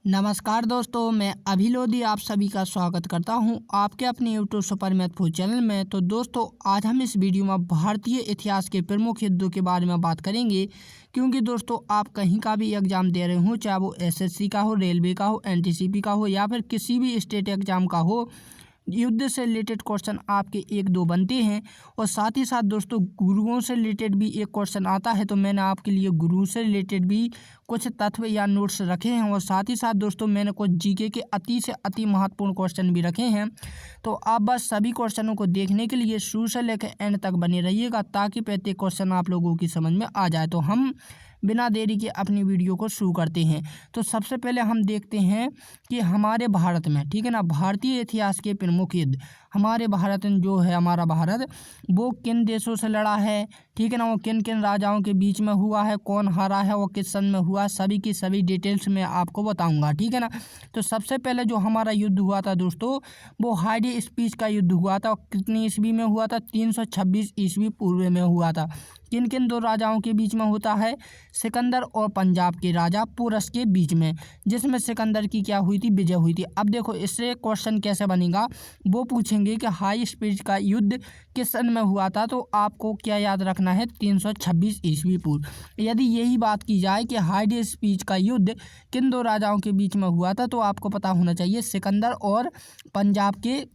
नमस्कार दोस्तों, मैं अभी लोधी आप सभी का स्वागत करता हूं आपके अपने यूट्यूब सुपर मैथफुल चैनल में। तो दोस्तों, आज हम इस वीडियो में भारतीय इतिहास के प्रमुख युद्धों के बारे में बात करेंगे। क्योंकि दोस्तों, आप कहीं का भी एग्जाम दे रहे हो, चाहे वो एसएससी का हो, रेलवे का हो, एनटीसीपी का हो या फिर किसी भी स्टेट एग्जाम का हो, युद्ध से रिलेटेड क्वेश्चन आपके एक दो बनते हैं। और साथ ही साथ दोस्तों, गुरुओं से रिलेटेड भी एक क्वेश्चन आता है। तो मैंने आपके लिए गुरु से रिलेटेड भी कुछ तत्व या नोट्स रखे हैं। और साथ ही साथ दोस्तों, मैंने कुछ जीके के अति से अति महत्वपूर्ण क्वेश्चन भी रखे हैं। तो आप बस सभी क्वेश्चनों को देखने के लिए शुरू से लेकर एंड तक बने रहिएगा, ताकि प्रत्येक क्वेश्चन आप लोगों की समझ में आ जाए। तो हम बिना देरी के अपनी वीडियो को शुरू करते हैं। तो सबसे पहले हम देखते हैं कि हमारे भारत में, ठीक है ना, भारतीय इतिहास के प्रमुख युद्ध। हमारे भारत में जो है, हमारा भारत वो किन देशों से लड़ा है, ठीक है ना, वो किन किन राजाओं के बीच में हुआ है, कौन हारा है, वो किस सन में हुआ, सभी की सभी डिटेल्स में आपको बताऊंगा, ठीक है ना। तो सबसे पहले जो हमारा युद्ध हुआ था दोस्तों, वो हाइडी स्पीच का युद्ध हुआ था। कितनी ईस्वी में हुआ था? 326 ईस्वी पूर्व में हुआ था। किन किन दो राजाओं के बीच में होता है? सिकंदर और पंजाब के राजा पोरस के बीच में, जिसमें सिकंदर की क्या हुई थी? विजय हुई थी। अब देखो, इससे क्वेश्चन कैसे बनेगा, वो पूछेंगे कि हाई स्पीड का युद्ध किस सन में हुआ था। तो आपको क्या याद रखना है? 326 ईस्वी पूर्व। यदि यही बात की जाए कि हाई स्पीच का युद्ध किन दो राजाओं के बीच में हुआ था, तो आपको पता होना चाहिए सिकंदर और पंजाब के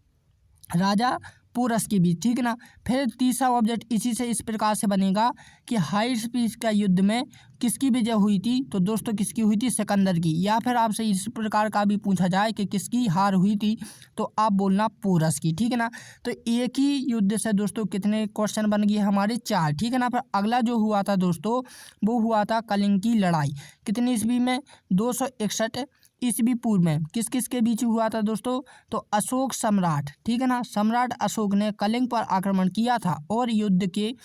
राजा पोरस के बीच, ठीक है ना। फिर तीसरा ऑब्जेक्ट इसी से इस प्रकार से बनेगा कि हाई स्पीच का युद्ध में किसकी विजय हुई थी? तो दोस्तों, किसकी हुई थी? सिकंदर की। या फिर आपसे इस प्रकार का भी पूछा जाए कि किसकी हार हुई थी, तो आप बोलना पोरस की, ठीक है ना। तो एक ही युद्ध से दोस्तों कितने क्वेश्चन बन गए हमारे? 4, ठीक है ना। फिर अगला जो हुआ था दोस्तों, वो हुआ था कलिंग की लड़ाई। कितनी ईस्वी में? 261 ईस्वी पूर्व में। किस किस के बीच हुआ था दोस्तों? तो अशोक सम्राट, ठीक है ना, सम्राट अशोक ने कलिंग पर आक्रमण किया था और युद्ध के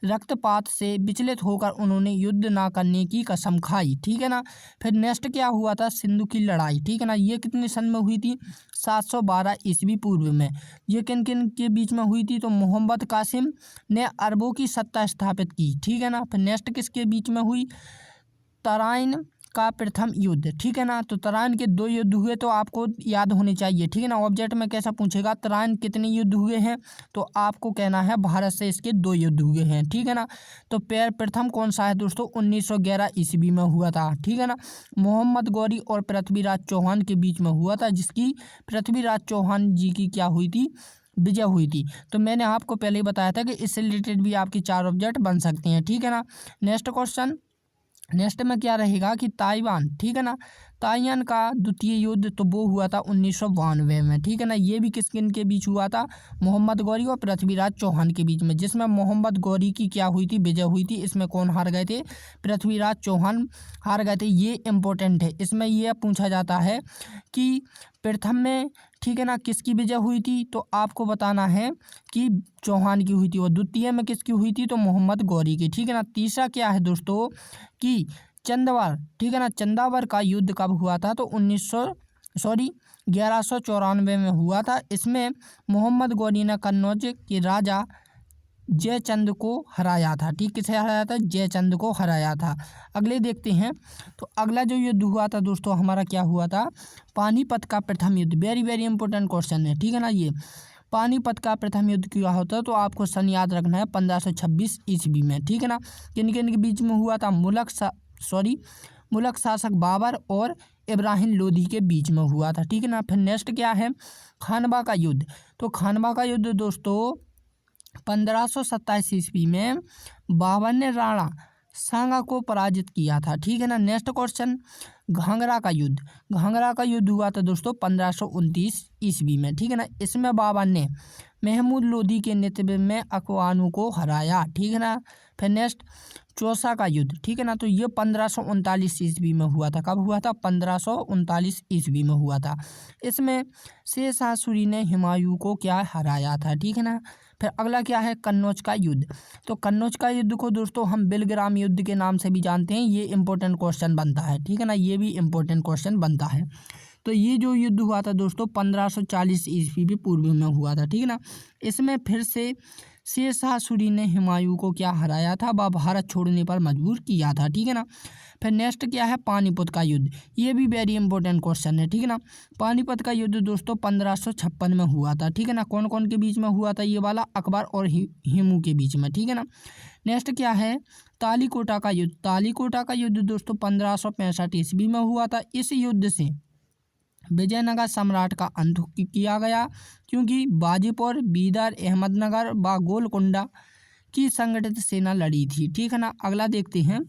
रक्तपात से विचलित होकर उन्होंने युद्ध ना करने की कसम खाई, ठीक है ना। फिर नेक्स्ट क्या हुआ था? सिंधु की लड़ाई, ठीक है ना। ये कितने सन में हुई थी? 712 ईस्वी पूर्व में। ये किन किन के बीच में हुई थी? तो मोहम्मद कासिम ने अरबों की सत्ता स्थापित की, ठीक है ना। फिर नेक्स्ट किसके बीच में हुई? तराइन का प्रथम युद्ध, ठीक है ना। तो तराइन के 2 युद्ध हुए, तो आपको याद होने चाहिए, ठीक है ना। ऑब्जेक्ट में कैसा पूछेगा, तराइन कितने युद्ध हुए हैं, तो आपको कहना है भारत से इसके 2 युद्ध हुए हैं, ठीक है ना। तो प्रथम कौन सा है दोस्तों? 1911 ईस्वी में हुआ था, ठीक है ना। मोहम्मद गौरी और पृथ्वीराज चौहान के बीच में हुआ था, जिसकी पृथ्वीराज चौहान जी की क्या हुई थी? विजय हुई थी। तो मैंने आपको पहले ही बताया था कि इससे रिलेटेड भी आपकी 4 ऑब्जेक्ट बन सकते हैं, ठीक है ना। नेक्स्ट क्वेश्चन, नेक्स्ट में क्या रहेगा कि ताइवान, ठीक है ना, ताइवान का द्वितीय युद्ध तो वो हुआ था 1992 में, ठीक है ना। ये भी किस किन के बीच हुआ था? मोहम्मद गौरी और पृथ्वीराज चौहान के बीच में, जिसमें मोहम्मद गौरी की क्या हुई थी? विजय हुई थी। इसमें कौन हार गए थे? पृथ्वीराज चौहान हार गए थे। ये इंपॉर्टेंट है, इसमें यह पूछा जाता है कि प्रथम में, ठीक है ना, किसकी विजय हुई थी? तो आपको बताना है कि चौहान की हुई थी। और द्वितीय में किसकी हुई थी? तो मोहम्मद गौरी की, ठीक है ना। तीसरा क्या है दोस्तों कि चंदवार, ठीक है ना, चंदावर का युद्ध कब हुआ था? तो 1194 में हुआ था। इसमें मोहम्मद गौरी ने कन्नौज के राजा जयचंद को हराया था, ठीक, किसे हराया था? जयचंद को हराया था। अगले देखते हैं। तो अगला जो युद्ध हुआ था दोस्तों, हमारा क्या हुआ था? पानीपत का प्रथम युद्ध। वेरी वेरी इंपॉर्टेंट क्वेश्चन है, ठीक है ना। ये पानीपत का प्रथम युद्ध क्या होता है? तो आपको सन याद रखना है 1526 ईस्वी में, ठीक है ना। किन किन के बीच में हुआ था? मुगल शासक बाबर और इब्राहिम लोदी के बीच में हुआ था, ठीक है ना। फिर नेक्स्ट क्या है? खानवा का युद्ध। तो खानवा का युद्ध दोस्तों 1527 ईस्वी में बाबर ने राणा सांगा को पराजित किया था, ठीक है ना। नेक्स्ट क्वेश्चन, घाघरा का युद्ध। घाघरा का युद्ध हुआ था दोस्तों 1529 ईस्वी में, ठीक है ना। इसमें बाबर ने महमूद लोदी के नेतृत्व में अकवानों को हराया, ठीक है ना। फिर नेक्स्ट, चौसा का युद्ध, ठीक है ना। तो ये 1539 ईस्वी में हुआ था। कब हुआ था? 1539 ईस्वी में हुआ था। इसमें शेरशाह सूरी ने हुमायूं को क्या हराया था, ठीक है ना। फिर अगला क्या है? कन्नौज का युद्ध। तो कन्नौज का युद्ध को दोस्तों हम बिलग्राम युद्ध के नाम से भी जानते हैं। ये इंपॉर्टेंट क्वेश्चन बनता है, ठीक है ना। ये भी इंपॉर्टेंट क्वेश्चन बनता है। तो ये जो युद्ध हुआ था दोस्तों 1540 ईस्वी भी पूर्व में हुआ था, ठीक है ना। इसमें फिर से शेरशाह सूरी ने हुमायूं को क्या हराया था व भारत छोड़ने पर मजबूर किया था, ठीक है ना। फिर नेक्स्ट क्या है, पानीपत का युद्ध। ये भी वेरी इंपॉर्टेंट क्वेश्चन है, ठीक है ना। पानीपत का युद्ध दोस्तों 1556 में हुआ था, ठीक है ना। कौन कौन के बीच में हुआ था ये वाला, अकबर और हिमू के बीच में, ठीक है ना। नेक्स्ट क्या है, तालीकोटा का युद्ध। तालीकोटा का युद्ध दोस्तों 1565 ईस्वी में हुआ था। इस युद्ध से विजयनगर सम्राट का अंत किया गया, क्योंकि बाजीपुर, बीदर, अहमदनगर व गोलकुंडा की संगठित सेना लड़ी थी, ठीक है ना। अगला देखते हैं,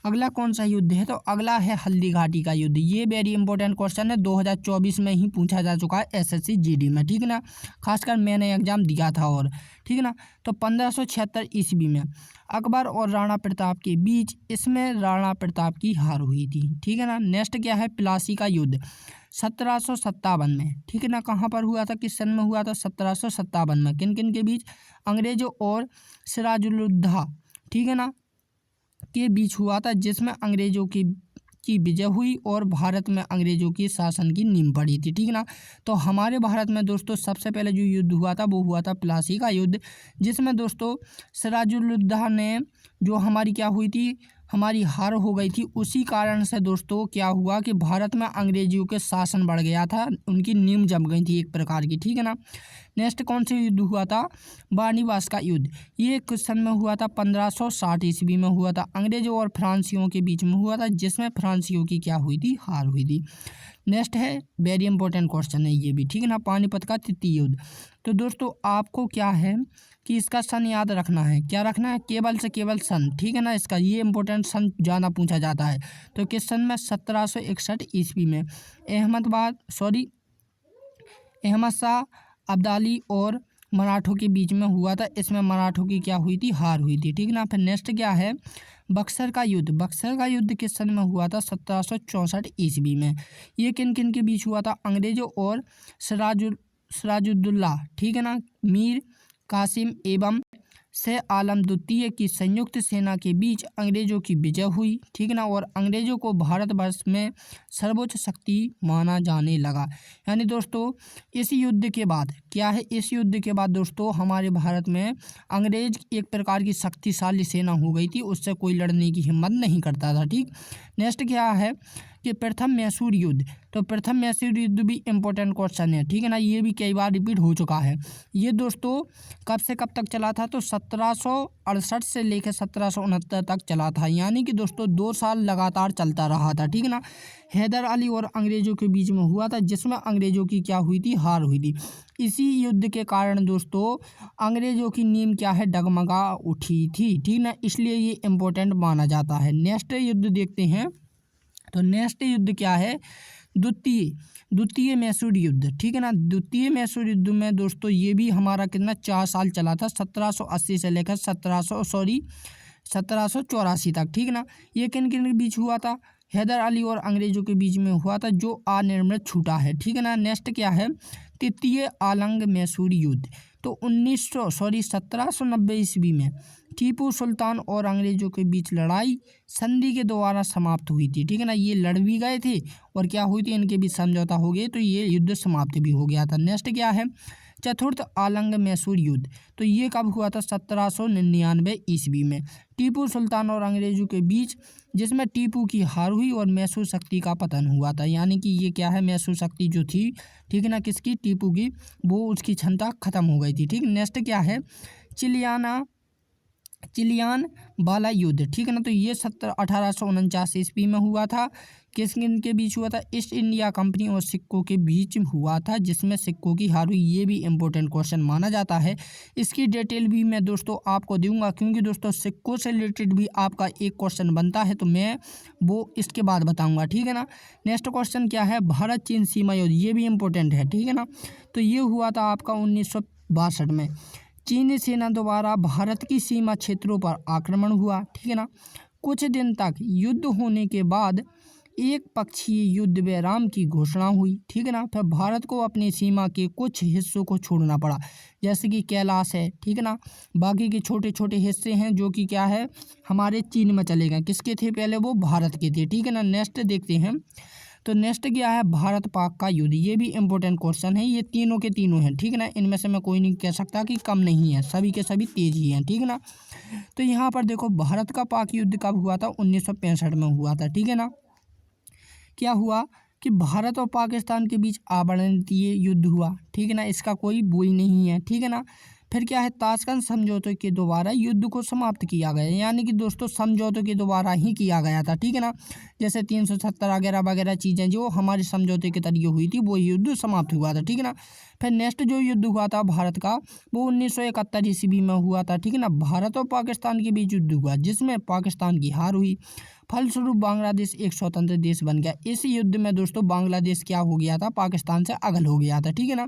अगला कौन सा युद्ध है, तो अगला है हल्दी घाटी का युद्ध। ये वेरी इंपॉर्टेंट क्वेश्चन है, 2024 में ही पूछा जा चुका है एसएससी जीडी में, ठीक है ना। खासकर मैंने एग्जाम दिया था और, ठीक है ना। तो 1576 ईस्वी में अकबर और राणा प्रताप के बीच, इसमें राणा प्रताप की हार हुई थी, ठीक है ना। नेक्स्ट क्या है, प्लासी का युद्ध 1757 में, ठीक है ना। कहाँ पर हुआ था, किस सन में हुआ था, 1757 में। किन किन के बीच, अंग्रेजों और सिराजुद्दौला, ठीक है ना, के बीच हुआ था, जिसमें अंग्रेजों की विजय हुई और भारत में अंग्रेजों की शासन की नींव पड़ी थी, ठीक है ना। तो हमारे भारत में दोस्तों सबसे पहले जो युद्ध हुआ था वो हुआ था प्लासी का युद्ध, जिसमें दोस्तों सिराजुद्दौला ने, जो हमारी क्या हुई थी, हमारी हार हो गई थी, उसी कारण से दोस्तों क्या हुआ कि भारत में अंग्रेजियों के शासन बढ़ गया था, उनकी नींव जम गई थी एक प्रकार की, ठीक है ना। नेक्स्ट कौन से युद्ध हुआ था, बानीवास का युद्ध। ये किस सन में हुआ था, 1560 ईस्वी में हुआ था। अंग्रेजों और फ्रांसियों के बीच में हुआ था, जिसमें फ्रांसियों की क्या हुई थी, हार हुई थी। नेक्स्ट है, वेरी इंपॉर्टेंट क्वेश्चन है ये भी, ठीक है ना, पानीपत का तृतीय युद्ध। तो दोस्तों आपको क्या है कि इसका सन याद रखना है, क्या रखना है, केवल से केवल सन, ठीक है ना। इसका ये इंपॉर्टेंट सन ज़्यादा पूछा जाता है। तो किस सन में, 1761 ईस्वी में अहमद शाह अब्दाली और मराठों के बीच में हुआ था। इसमें मराठों की क्या हुई थी, हार हुई थी, ठीक है ना। फिर नेक्स्ट क्या है, बक्सर का युद्ध। बक्सर का युद्ध किस सन में हुआ था, 1764 ईस्वी में। ये किन किन के बीच हुआ था, अंग्रेजों और सिराजुद्दौला, ठीक है ना, मीर कासिम एवं शाह आलम द्वितीय की संयुक्त सेना के बीच अंग्रेजों की विजय हुई, ठीक है ना। और अंग्रेजों को भारतवर्ष में सर्वोच्च शक्ति माना जाने लगा। यानी दोस्तों इस युद्ध के बाद क्या है, इस युद्ध के बाद दोस्तों हमारे भारत में अंग्रेज एक प्रकार की शक्तिशाली सेना हो गई थी, उससे कोई लड़ने की हिम्मत नहीं करता था, ठीक। नेक्स्ट क्या है कि प्रथम मैसूर युद्ध। तो प्रथम मैसूर युद्ध भी इम्पोर्टेंट क्वेश्चन है, ठीक है ना। ये भी कई बार रिपीट हो चुका है। ये दोस्तों कब से कब तक चला था, तो 1768 से लेकर 1769 तक चला था, यानी कि दोस्तों 2 साल लगातार चलता रहा था, ठीक है ना। हैदर अली और अंग्रेजों के बीच में हुआ था, जिसमें अंग्रेजों की क्या हुई थी, हार हुई थी। इसी युद्ध के कारण दोस्तों अंग्रेजों की नींव क्या है, डगमगा उठी थी, ठीक ना, इसलिए ये इम्पोर्टेंट माना जाता है। नेक्स्ट युद्ध देखते हैं, तो नेक्स्ट युद्ध क्या है, द्वितीय मैसूर युद्ध, ठीक है ना। द्वितीय मैसूर युद्ध में दोस्तों ये भी हमारा कितना 4 साल चला था, 1780 से लेकर 1784 तक, ठीक है ना। ये किन किन के बीच हुआ था, हैदर अली और अंग्रेजों के बीच में हुआ था, जो अनिर्णित छूटा है, ठीक है ना। नेक्स्ट क्या है, तृतीय आलंग मैसूर युद्ध। तो 1790 ईस्वी में टीपू सुल्तान और अंग्रेजों के बीच लड़ाई संधि के द्वारा समाप्त हुई थी, ठीक है ना। ये लड़ भी गए थे और क्या हुई थी, इनके बीच समझौता हो गया, तो ये युद्ध समाप्त भी हो गया था। नेक्स्ट क्या है, चतुर्थ आलंग मैसूर युद्ध। तो ये कब हुआ था, 1799 ईस्वी में टीपू सुल्तान और अंग्रेजों के बीच, जिसमें टीपू की हार हुई और मैसूर शक्ति का पतन हुआ था। यानी कि ये क्या है, मैसूर शक्ति जो थी, ठीक है ना, किसकी, टीपू की, वो उसकी क्षमता खत्म हो गई थी, ठीक। नेक्स्ट क्या है, चिलियान वाला युद्ध, ठीक है ना। तो ये 1849 ईस्वी में हुआ था। किस किन के बीच हुआ था, ईस्ट इंडिया कंपनी और सिक्कों के बीच हुआ था, जिसमें सिक्कों की हार हुई। ये भी इंपॉर्टेंट क्वेश्चन माना जाता है। इसकी डिटेल भी मैं दोस्तों आपको दूंगा, क्योंकि दोस्तों सिक्कों से रिलेटेड भी आपका एक क्वेश्चन बनता है, तो मैं वो इसके बाद बताऊँगा, ठीक है ना। नेक्स्ट क्वेश्चन क्या है, भारत चीन सीमा युद्ध। ये भी इंपॉर्टेंट है, ठीक है ना। तो ये हुआ था आपका 1962 में। चीनी सेना द्वारा भारत की सीमा क्षेत्रों पर आक्रमण हुआ, ठीक है ना। कुछ दिन तक युद्ध होने के बाद एक पक्षीय युद्ध विराम की घोषणा हुई, ठीक है ना। फिर भारत को अपनी सीमा के कुछ हिस्सों को छोड़ना पड़ा, जैसे कि कैलाश है, ठीक है ना। बाकी के छोटे छोटे हिस्से हैं जो कि क्या है, हमारे चीन में चले गए। किसके थे पहले, वो भारत के थे, ठीक है ना। नेक्स्ट देखते हैं, तो नेक्स्ट क्या है, भारत पाक का युद्ध, ये भी इंपॉर्टेंट क्वेश्चन है। ये तीनों के तीनों हैं, ठीक है ना, इनमें से मैं कोई नहीं कह सकता कि कम नहीं है, सभी के सभी तेज ही हैं, ठीक है ना। तो यहाँ पर देखो भारत का पाक युद्ध कब हुआ था, 1965 में हुआ था, ठीक है ना। क्या हुआ कि भारत और पाकिस्तान के बीच आवरणीय युद्ध हुआ, ठीक है ना, इसका कोई बोई नहीं है, ठीक है ना। फिर क्या है, ताशकंद समझौते के द्वारा युद्ध को समाप्त किया गया, यानी कि दोस्तों समझौते के द्वारा ही किया गया था, ठीक है ना। जैसे 370 वगैरह वगैरह चीज़ें जो हमारे समझौते के तरीके हुई थी, वो युद्ध समाप्त हुआ था, ठीक है ना। फिर नेक्स्ट जो युद्ध हुआ था भारत का, वो 1971 ईस्वी में हुआ था, ठीक है ना। भारत और पाकिस्तान के बीच युद्ध हुआ जिसमें पाकिस्तान की हार हुई, फलस्वरूप बांग्लादेश एक स्वतंत्र देश बन गया। इस युद्ध में दोस्तों बांग्लादेश क्या हो गया था, पाकिस्तान से अलग हो गया था, ठीक है ना।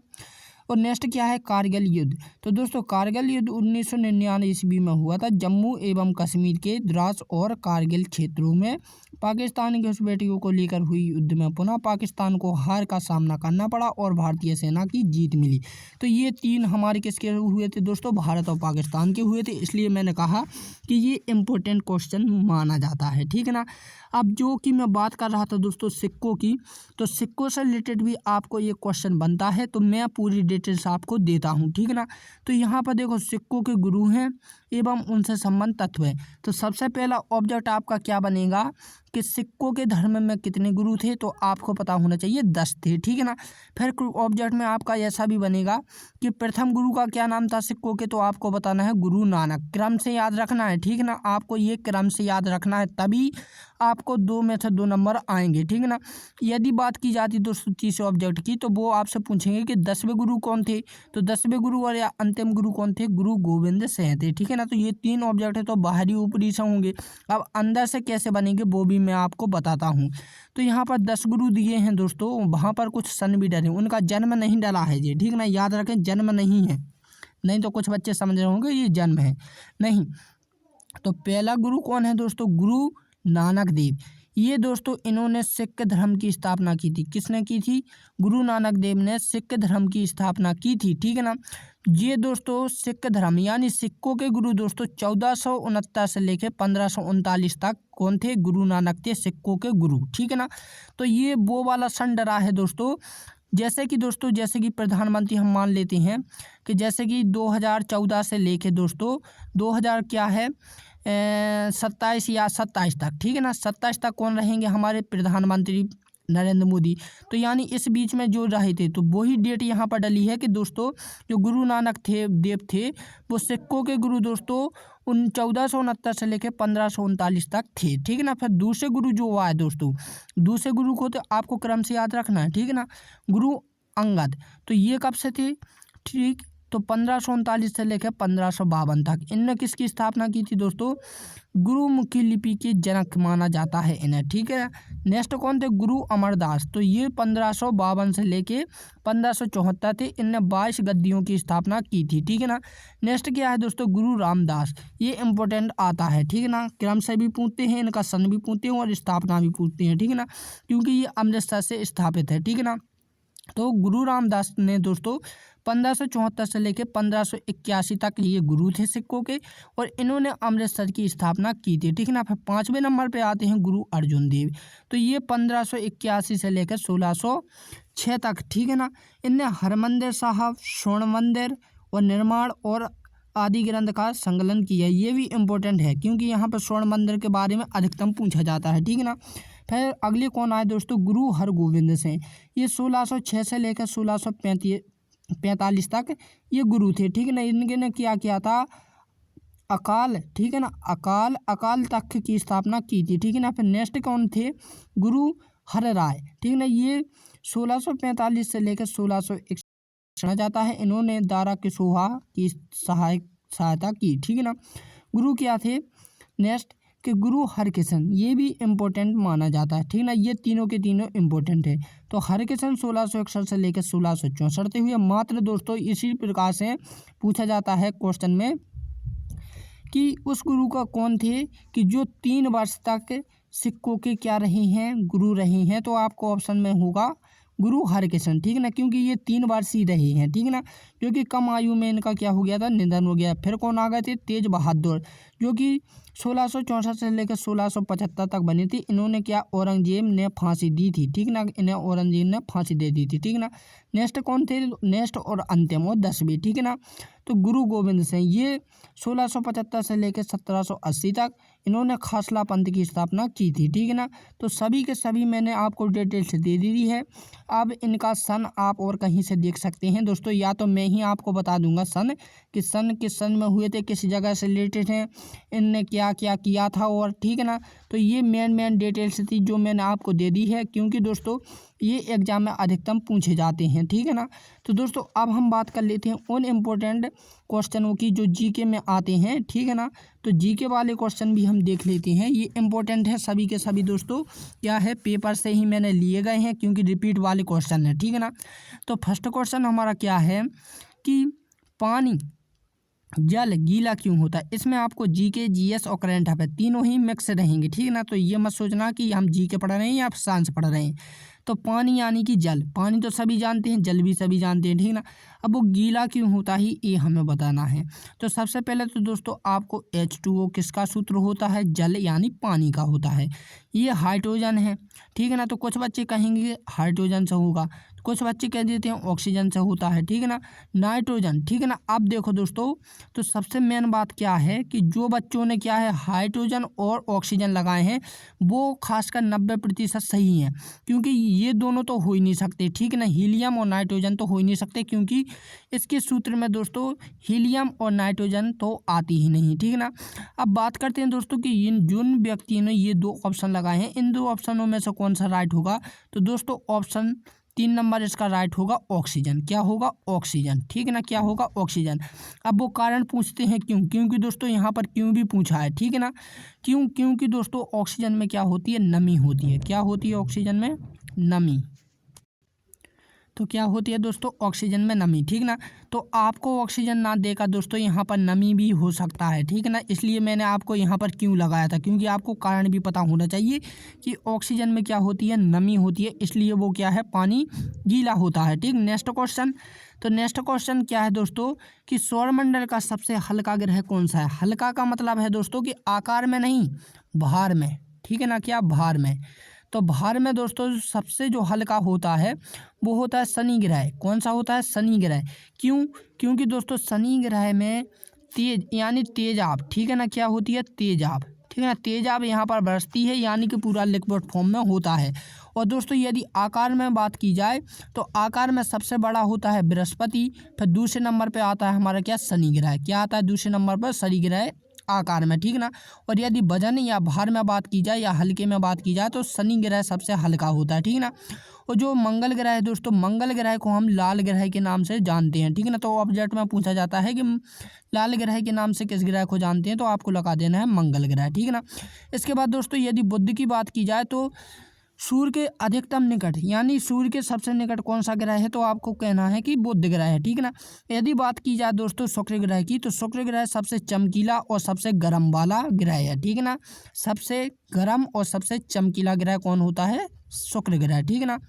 और नेक्स्ट क्या है, कारगिल युद्ध। तो दोस्तों कारगिल युद्ध 1999 ईस्वी में हुआ था, जम्मू एवं कश्मीर के द्रास और कारगिल क्षेत्रों में पाकिस्तानी घुसपैठियों को लेकर हुई युद्ध में पुनः पाकिस्तान को हार का सामना करना पड़ा और भारतीय सेना की जीत मिली। तो ये तीन हमारे किसके हुए थे दोस्तों, भारत और पाकिस्तान के हुए थे, इसलिए मैंने कहा कि ये इम्पोर्टेंट क्वेश्चन माना जाता है, ठीक है ना। अब जो कि मैं बात कर रहा था दोस्तों सिक्कों की, तो सिक्कों से रिलेटेड भी आपको ये क्वेश्चन बनता है, तो मैं पूरी डिटेल्स आपको देता हूँ, ठीक है ना। तो यहाँ पर देखो सिक्कों के गुरु हैं एवं उनसे संबंध तत्व है। तो सबसे पहला ऑब्जेक्ट आपका क्या बनेगा कि सिक्कों के धर्म में कितने गुरु थे, तो आपको पता होना चाहिए 10 थे, ठीक है ना। फिर ऑब्जेक्ट में आपका ऐसा भी बनेगा कि प्रथम गुरु का क्या नाम था सिक्कों के, तो आपको बताना है गुरु नानक, क्रम से याद रखना है, ठीक है ना। आपको ये क्रम से याद रखना है, तभी आपको 2 में से 2 नंबर आएंगे, ठीक है ना। यदि बात की जाती दोस्तों तीसरे ऑब्जेक्ट की, तो वो आपसे पूछेंगे कि 10वें गुरु कौन थे, तो 10वें गुरु और या अंतिम गुरु कौन थे, गुरु गोविंद सिंह थे, ठीक है ना। तो ये 3 ऑब्जेक्ट है, तो बाहरी ऊपरी से होंगे। अब अंदर से कैसे बनेंगे वो भी मैं आपको बताता हूँ। तो यहाँ पर 10 गुरु दिए हैं दोस्तों, वहाँ पर कुछ सन भी डले, उनका जन्म नहीं डला है जी, ठीक है ना, याद रखें जन्म नहीं है, नहीं तो कुछ बच्चे समझ रहे होंगे ये जन्म है, नहीं। तो पहला गुरु कौन है दोस्तों, गुरु नानक देव। ये दोस्तों इन्होंने सिख धर्म की स्थापना की थी, किसने की थी, गुरु नानक देव ने सिख धर्म की स्थापना की थी, ठीक है ना। ये दोस्तों सिख धर्म यानी सिखों के गुरु दोस्तों 1469 से लेकर 1539 तक कौन थे, गुरु नानक थे सिखों के गुरु, ठीक है ना। तो ये वो वाला सन डरा है दोस्तों, जैसे कि दोस्तों जैसे कि प्रधानमंत्री हम मान लेते हैं कि जैसे कि 2014 से लेके दोस्तों 2000 क्या है 27 या 27 तक, ठीक है ना, 27 तक कौन रहेंगे, हमारे प्रधानमंत्री नरेंद्र मोदी। तो यानी इस बीच में जो रहे थे, तो वही डेट यहाँ पर डली है कि दोस्तों जो गुरु नानक थे देव थे, वो सिखों के गुरु दोस्तों 1469 से लेकर 1539 तक थे, ठीक है ना। फिर दूसरे गुरु जो हुआ है दोस्तों, दूसरे गुरु को तो आपको क्रम से याद रखना है, ठीक है ना। गुरु अंगद, तो ये कब से थे, ठीक, तो 1539 से लेकर 1552 तक। इनने किसकी स्थापना की थी दोस्तों, गुरुमुखी लिपि के जनक माना जाता है इन्हें, ठीक है। नेक्स्ट कौन थे, गुरु अमरदास, तो ये 1552 से लेके 1574 थे, इनने 22 गद्दियों की स्थापना की थी, ठीक है ना। नेक्स्ट क्या है दोस्तों, गुरु रामदास, ये इंपॉर्टेंट आता है, ठीक है ना, क्रम से भी पूछते हैं, इनका सन भी पूछते हैं और स्थापना भी पूछते हैं, ठीक है ना, क्योंकि ये अमृतसर से स्थापित है, ठीक है ना। तो गुरु रामदास ने दोस्तों 1574 से लेकर 1581 तक ये गुरु थे सिखों के, और इन्होंने अमृतसर की स्थापना की थी, ठीक है ना। फिर 5वें नंबर पे आते हैं गुरु अर्जुन देव, तो ये 1581 से लेकर 1606 तक, ठीक है ना। इनने हरमंदिर साहब, स्वर्ण मंदिर और निर्माण और आदि ग्रंथ का संकलन किया, ये भी इम्पोर्टेंट है क्योंकि यहाँ पर स्वर्ण मंदिर के बारे में अधिकतम पूछा जाता है, ठीक है ना। फिर अगले कौन आए दोस्तों, गुरु हरगोविंद सिंह, ये 1606 से लेकर 1645 तक ये गुरु थे, ठीक है ना। इनके ने क्या किया था, अकाल, ठीक है ना, अकाल तख्त की स्थापना की थी, ठीक है ना। फिर नेक्स्ट कौन थे, गुरु हर राय, ठीक है ना, ये 1645 से लेकर 1661 जाना जाता है, इन्होंने दारा किशोहा की सहायता की, ठीक है ना। गुरु क्या थे नेक्स्ट कि गुरु हरकिशन, ये भी इम्पोर्टेंट माना जाता है, ठीक है ना। ये तीनों के तीनों इम्पोर्टेंट है। तो हरकिशन 1661 से लेकर 1664 हुए। मात्र दोस्तों इसी प्रकार से पूछा जाता है क्वेश्चन में कि उस गुरु का कौन थे कि जो 3 वर्ष तक सिखों के क्या रहे हैं, गुरु रहे हैं। तो आपको ऑप्शन में होगा गुरु हरकिशन, ठीक है ना, क्योंकि ये 3 बार सी रहे हैं, ठीक है ना, जो कि कम आयु में इनका क्या हो गया था, निधन हो गया। फिर कौन आ गए थे, तेज बहादुर, जो कि 1664 से लेकर 1675 तक बनी थी। इन्होंने क्या, औरंगजेब ने फांसी दी थी, ठीक ना, इन्हें औरंगजेब ने फांसी दे दी थी, ठीक ना। नेक्स्ट कौन थे, नेक्स्ट और अंतिम और 10वीं, ठीक है ना, तो गुरु गोविंद सिंह, ये 1675 से लेकर 1780 तक इन्होंने खासला पंथ की स्थापना की थी, ठीक है ना। तो सभी के सभी मैंने आपको डिटेल्स दे दी है। अब इनका सन आप और कहीं से देख सकते हैं दोस्तों, या तो मैं ही आपको बता दूंगा सन, कि सन किस सन में हुए थे, किस जगह से रिलेटेड हैं, इनने क्या क्या किया था, और ठीक है ना। तो ये मेन डिटेल्स थी जो मैंने आपको दे दी है, क्योंकि दोस्तों ये एग्जाम में अधिकतम पूछे जाते हैं, ठीक है ना। तो दोस्तों अब हम बात कर लेते हैं उन इम्पोर्टेंट क्वेश्चनों की जो जीके में आते हैं, ठीक है ना। तो जीके वाले क्वेश्चन भी हम देख लेते हैं, ये इम्पोर्टेंट है सभी के सभी दोस्तों, क्या है, पेपर से ही मैंने लिए गए हैं, क्योंकि रिपीट वाले क्वेश्चन है, ठीक है ना। तो फर्स्ट क्वेश्चन हमारा क्या है कि पानी जल गीला क्यों होता है। इसमें आपको जीके, जीएस और करंट अफेयर तीनों ही मिक्स रहेंगे, ठीक है ना। तो ये मत सोचना कि हम जीके पढ़ रहे हैं या साइंस पढ़ रहे हैं। तो पानी यानी कि जल, पानी तो सभी जानते हैं, जल भी सभी जानते हैं, ठीक है ना। अब वो गीला क्यों होता है ये हमें बताना है। तो सबसे पहले तो दोस्तों आपको H2O किसका सूत्र होता है, जल यानी पानी का होता है। ये हाइड्रोजन है, ठीक है ना। तो कुछ बच्चे कहेंगे हाइड्रोजन से होगा, कुछ बच्चे कह देते हैं ऑक्सीजन से होता है, ठीक है ना। नाइट्रोजन, ठीक है ना। अब देखो दोस्तों, तो सबसे मेन बात क्या है कि जो बच्चों ने क्या है हाइड्रोजन और ऑक्सीजन लगाए हैं वो खासकर 90% सही हैं, क्योंकि ये दोनों तो हो ही नहीं सकते, ठीक है ना। हीलियम और नाइट्रोजन तो हो ही नहीं सकते, क्योंकि इसके सूत्र में दोस्तों हीलियम और नाइट्रोजन तो आती ही नहीं, ठीक है ना। अब बात करते हैं दोस्तों कि इन जिन व्यक्तियों ने ये 2 ऑप्शन लगाए हैं, इन 2 ऑप्शनों में से कौन सा राइट होगा। तो दोस्तों ऑप्शन 3 नंबर इसका राइट होगा, ऑक्सीजन। क्या होगा, ऑक्सीजन, ठीक है ना, क्या होगा, ऑक्सीजन। अब वो कारण पूछते हैं क्यों, क्योंकि दोस्तों यहाँ पर क्यों भी पूछा है, ठीक है ना। क्यों, क्योंकि दोस्तों ऑक्सीजन में क्या होती है, नमी होती है। क्या होती है ऑक्सीजन में, नमी। तो क्या होती है दोस्तों, ऑक्सीजन में नमी, ठीक ना। तो आपको ऑक्सीजन ना देगा दोस्तों, यहाँ पर नमी भी हो सकता है, ठीक है ना। इसलिए मैंने आपको यहाँ पर क्यों लगाया था, क्योंकि आपको कारण भी पता होना चाहिए कि ऑक्सीजन में क्या होती है, नमी होती है, इसलिए वो क्या है, पानी गीला होता है, ठीक। नेक्स्ट क्वेश्चन, तो नेक्स्ट क्वेश्चन क्या है दोस्तों कि सौरमंडल का सबसे हल्का ग्रह कौन सा है। हल्का का मतलब है दोस्तों कि आकार में नहीं, भार में, ठीक है ना, क्या भार में। तो भार में दोस्तों सबसे जो हल्का होता है वो होता है शनि ग्रह। कौन सा होता है, शनि ग्रह। क्यों, क्योंकि दोस्तों शनि ग्रह में तेज यानी तेजाब, ठीक है ना, क्या होती है, तेजाब, ठीक है ना, तेजाब यहाँ पर बरसती है, यानी कि पूरा लिक्विड फॉर्म में होता है। और दोस्तों यदि आकार में बात की जाए तो आकार में सबसे बड़ा होता है बृहस्पति, फिर दूसरे नंबर पे आता है हमारा क्या, शनि ग्रह। क्या आता है दूसरे नंबर पर, शनि ग्रह आकार में, ठीक ना। और यदि वजन या भार में बात की जाए या हल्के में बात की जाए तो शनि ग्रह सबसे हल्का होता है, ठीक ना। और जो मंगल ग्रह है दोस्तों, मंगल ग्रह को हम लाल ग्रह के नाम से जानते हैं, ठीक है ना। तो ऑब्जेक्ट में पूछा जाता है कि लाल ग्रह के नाम से किस ग्रह को जानते हैं, तो आपको लगा देना है मंगल ग्रह, ठीक है ना। इसके बाद दोस्तों यदि बुध की बात की जाए तो सूर्य के अधिकतम निकट यानी सूर्य के सबसे निकट कौन सा ग्रह है, तो आपको कहना है कि बुध ग्रह है, ठीक है ना। यदि बात की जाए दोस्तों शुक्र ग्रह की, तो शुक्र ग्रह सबसे चमकीला और सबसे गर्म वाला ग्रह है, ठीक है ना। सबसे गर्म और सबसे चमकीला ग्रह कौन होता है, शुक्र ग्रह, ठीक है ना।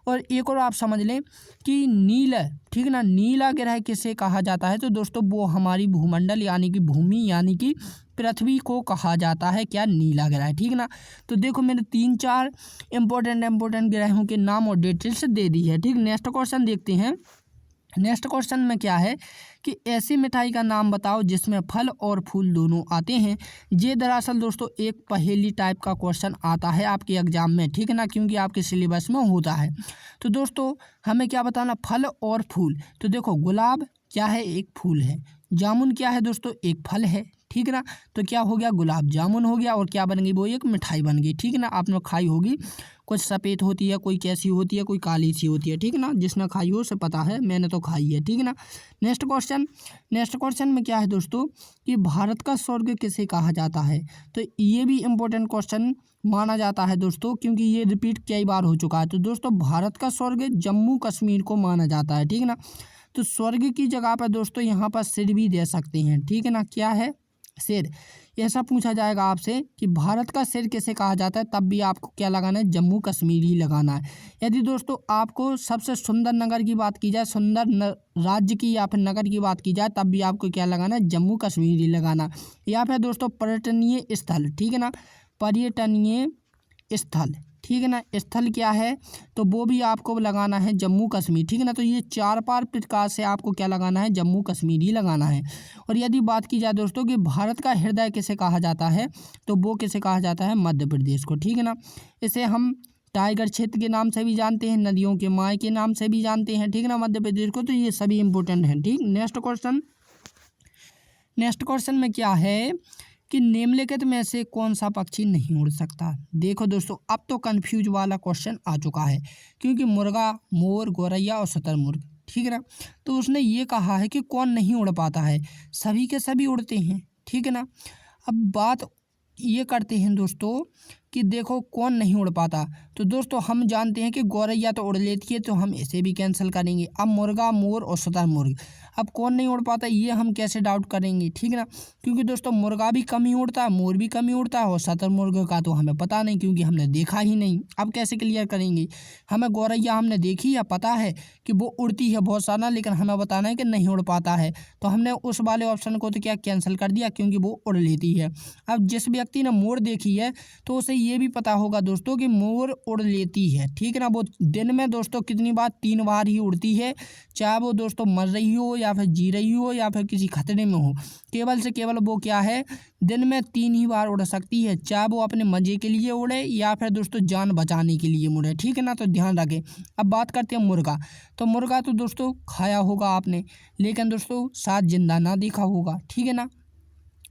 और एक और आप समझ लें कि नीला, ठीक है ना, नीला ग्रह किसे कहा जाता है, तो दोस्तों वो हमारी भूमंडल यानी कि भूमि यानी कि पृथ्वी को कहा जाता है, क्या, नीला ग्रह, ठीक ना। तो देखो मैंने 3-4 इंपॉर्टेंट ग्रहों के नाम और डिटेल्स दे दी है, ठीक। नेक्स्ट क्वेश्चन देखते हैं। नेक्स्ट क्वेश्चन में क्या है कि ऐसी मिठाई का नाम बताओ जिसमें फल और फूल दोनों आते हैं। ये दरअसल दोस्तों एक पहेली टाइप का क्वेश्चन आता है आपके एग्जाम में, ठीक है ना, क्योंकि आपके सिलेबस में होता है। तो दोस्तों हमें क्या बताना, फल और फूल। तो देखो गुलाब क्या है, एक फूल है। जामुन क्या है दोस्तों, एक फल है, ठीक है ना। तो क्या हो गया, गुलाब जामुन हो गया। और क्या बन गई, वो एक मिठाई बन गई, ठीक है ना। आपने खाई होगी, कुछ सफ़ेद होती है, कोई कैसी होती है, कोई काली सी होती है, ठीक है ना। जिसने खाई हो उसे पता है, मैंने तो खाई है, ठीक है ना। नेक्स्ट क्वेश्चन में क्या है दोस्तों कि भारत का स्वर्ग किसे कहा जाता है। तो ये भी इम्पोर्टेंट क्वेश्चन माना जाता है दोस्तों, क्योंकि ये रिपीट कई बार हो चुका है। तो दोस्तों भारत का स्वर्ग जम्मू कश्मीर को माना जाता है, ठीक है ना। तो स्वर्ग की जगह पर दोस्तों यहाँ पर सिर भी दे सकते हैं, ठीक है ना, क्या है, सिर, ऐसा पूछा जाएगा आपसे कि भारत का सिर किसे कहा जाता है, तब भी आपको क्या लगाना है, जम्मू कश्मीर ही लगाना है। यदि दोस्तों आपको सबसे सुंदर नगर की बात की जाए, राज्य की या फिर नगर की बात की जाए, तब भी आपको क्या लगाना है, जम्मू कश्मीर ही लगाना। या फिर दोस्तों पर्यटनीय स्थल, ठीक है ना, पर्यटनीय स्थल, ठीक है ना, स्थल क्या है, तो वो भी आपको लगाना है जम्मू कश्मीर, ठीक है ना। तो ये 4 प्रकार से आपको क्या लगाना है, जम्मू कश्मीर ही लगाना है। और यदि बात की जाए दोस्तों कि भारत का हृदय किसे कहा जाता है, तो वो किसे कहा जाता है, मध्य प्रदेश को, ठीक है ना। इसे हम टाइगर क्षेत्र के नाम से भी जानते हैं, नदियों के माए के नाम से भी जानते हैं, ठीक है ना, मध्य प्रदेश को। तो ये सभी इंपॉर्टेंट हैं, ठीक। नेक्स्ट क्वेश्चन में क्या है कि निम्नलिखित में से कौन सा पक्षी नहीं उड़ सकता। देखो दोस्तों अब तो कंफ्यूज वाला क्वेश्चन आ चुका है, क्योंकि मुर्गा, मोर, गौरैया और शुतुरमुर्ग, ठीक है ना। तो उसने ये कहा है कि कौन नहीं उड़ पाता है, सभी के सभी उड़ते हैं, ठीक है ना। अब बात ये करते हैं दोस्तों कि देखो कौन नहीं उड़ पाता, तो दोस्तों हम जानते हैं कि गौरैया तो उड़ लेती है, तो हम इसे भी कैंसिल करेंगे। अब मुर्गा, मोर और शुतुरमुर्ग, अब कौन नहीं उड़ पाता ये हम कैसे डाउट करेंगे, ठीक है ना। क्योंकि दोस्तों मुर्गा भी कम ही उड़ता है, मोर भी कम ही उड़ता है, और शुतुरमुर्ग का तो हमें पता नहीं, क्योंकि हमने देखा ही नहीं। अब कैसे क्लियर करेंगे, हमें गौरैया हमने देखी या पता है कि वो उड़ती है बहुत सारा, लेकिन हमें बताना है कि नहीं उड़ पाता है, तो हमने उस वाले ऑप्शन को तो क्या कैंसिल कर दिया, क्योंकि वो उड़ लेती है। अब जिस व्यक्ति ने मोर देखी है तो उसे ये भी पता होगा दोस्तों कि मोर उड़ लेती है, ठीक है ना। वो दिन में दोस्तों कितनी बार, 3 बार ही उड़ती है, चाहे वो दोस्तों मर रही हो या फिर जी रही हो या फिर किसी खतरे में हो, केवल से केवल वो क्या है, दिन में 3 ही बार उड़ सकती है, चाहे वो अपने मजे के लिए उड़े या फिर दोस्तों जान बचाने के लिए उड़े, ठीक है ना। तो ध्यान रखें। अब बात करते हैं मुर्गा, तो मुर्गा तो दोस्तों खाया होगा आपने, लेकिन दोस्तों साथ जिंदा ना देखा होगा, ठीक है ना।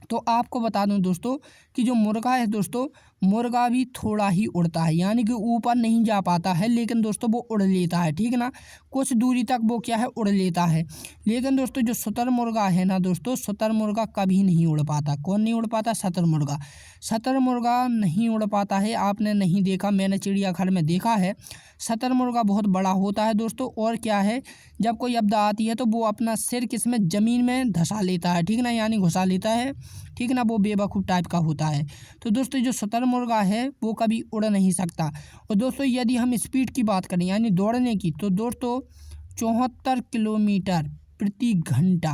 तो आपको बता दूं दोस्तों कि जो मुर्गा है दोस्तों, मुर्गा भी थोड़ा ही उड़ता है, यानी कि ऊपर नहीं जा पाता है, लेकिन दोस्तों वो उड़ लेता है, ठीक है ना। कुछ दूरी तक वो क्या है, उड़ लेता है। लेकिन दोस्तों जो शुतुरमुर्गा है ना दोस्तों, शुतुरमुर्गा कभी नहीं उड़ पाता। कौन नहीं उड़ पाता, शुतुरमुर्गा। शुतुरमुर्गा नहीं उड़ पाता है, आपने नहीं देखा, मैंने चिड़ियाघर में देखा है। शुतुरमुर्गा बहुत बड़ा होता है दोस्तों, और क्या है, जब कोई आपदा आती है तो वो अपना सिर किसमें, ज़मीन में धंसा लेता है, ठीक है ना, यानी घुसा लेता है, ठीक है ना। वो बेवकूफ़ टाइप का होता है। तो दोस्तों जो शुतुरमुर्गा है वो कभी उड़ नहीं सकता। और दोस्तों यदि हम स्पीड की बात करें यानी दौड़ने की, तो दोस्तों 74 किलोमीटर प्रति घंटा,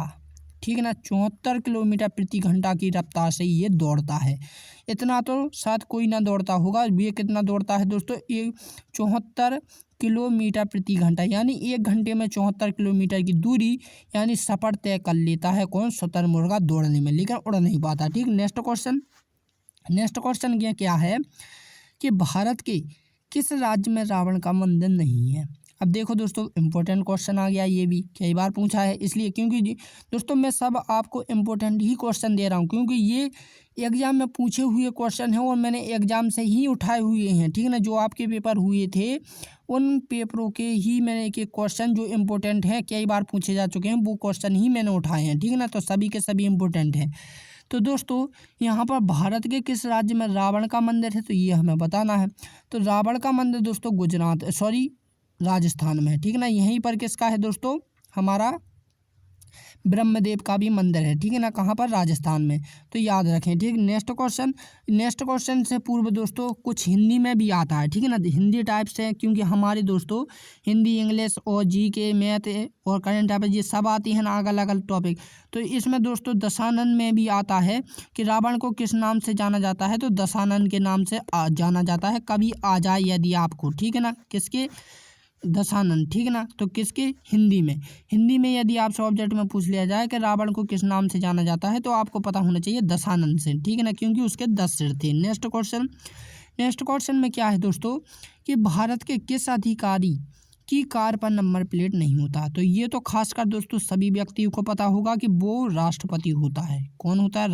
ठीक है ना, 74 किलोमीटर प्रति घंटा की रफ्तार से ये दौड़ता है। इतना तो शायद कोई ना दौड़ता होगा। ये कितना दौड़ता है दोस्तों, ये 74 किलोमीटर प्रति घंटा, यानी 1 घंटे में 74 किलोमीटर की दूरी यानी सफ़र तय कर लेता है कौन, शुतुरमुर्गा दौड़ने में, लेकिन उड़ नहीं पाता, ठीक। नेक्स्ट क्वेश्चन ये क्या है कि भारत के किस राज्य में रावण का मंदिर नहीं है। अब देखो दोस्तों इम्पोर्टेंट क्वेश्चन आ गया, ये भी कई बार पूछा है, इसलिए क्योंकि दोस्तों मैं सब आपको इम्पोर्टेंट ही क्वेश्चन दे रहा हूँ, क्योंकि ये एग्जाम में पूछे हुए क्वेश्चन हैं और मैंने एग्जाम से ही उठाए हुए हैं, ठीक है ना। जो आपके पेपर हुए थे उन पेपरों के ही मैंने एक क्वेश्चन जो इम्पोर्टेंट हैं, कई बार पूछे जा चुके हैं, वो क्वेश्चन ही मैंने उठाए हैं, ठीक है ना। तो सभी के सभी इम्पोर्टेंट हैं। तो दोस्तों यहाँ पर भारत के किस राज्य में रावण का मंदिर है, तो ये हमें बताना है। तो रावण का मंदिर दोस्तों राजस्थान में है, ठीक है ना। यहीं पर किसका है दोस्तों, हमारा ब्रह्मदेव का भी मंदिर है, ठीक है ना, कहाँ पर, राजस्थान में। तो याद रखें, ठीक। नेक्स्ट क्वेश्चन से पूर्व दोस्तों कुछ हिंदी में भी आता है, ठीक है ना, हिंदी टाइप से, क्योंकि हमारे दोस्तों हिंदी, इंग्लिश और जीके, मैथ और करंट अफेयर ये सब आती है ना, अलग अलग टॉपिक। तो इसमें दोस्तों दशानन में भी आता है कि रावण को किस नाम से जाना जाता है, तो दशानन के नाम से जाना जाता है। कभी आ जाए यदि आपको, ठीक है ना, किसके, दशानन, ठीक है ना। तो किसके, हिंदी में यदि आपसे ऑब्जेक्ट में पूछ लिया जाए कि रावण को किस नाम से जाना जाता है, तो आपको पता होना चाहिए दशानन से, ठीक है ना, क्योंकि उसके 10 सिर थे। नेक्स्ट क्वेश्चन में क्या है दोस्तों कि भारत के किस अधिकारी की कार पर नंबर प्लेट नहीं होता। तो ये तो खासकर दोस्तों सभी व्यक्तियों को पता होगा कि वो राष्ट्रपति होता है। कौन होता है,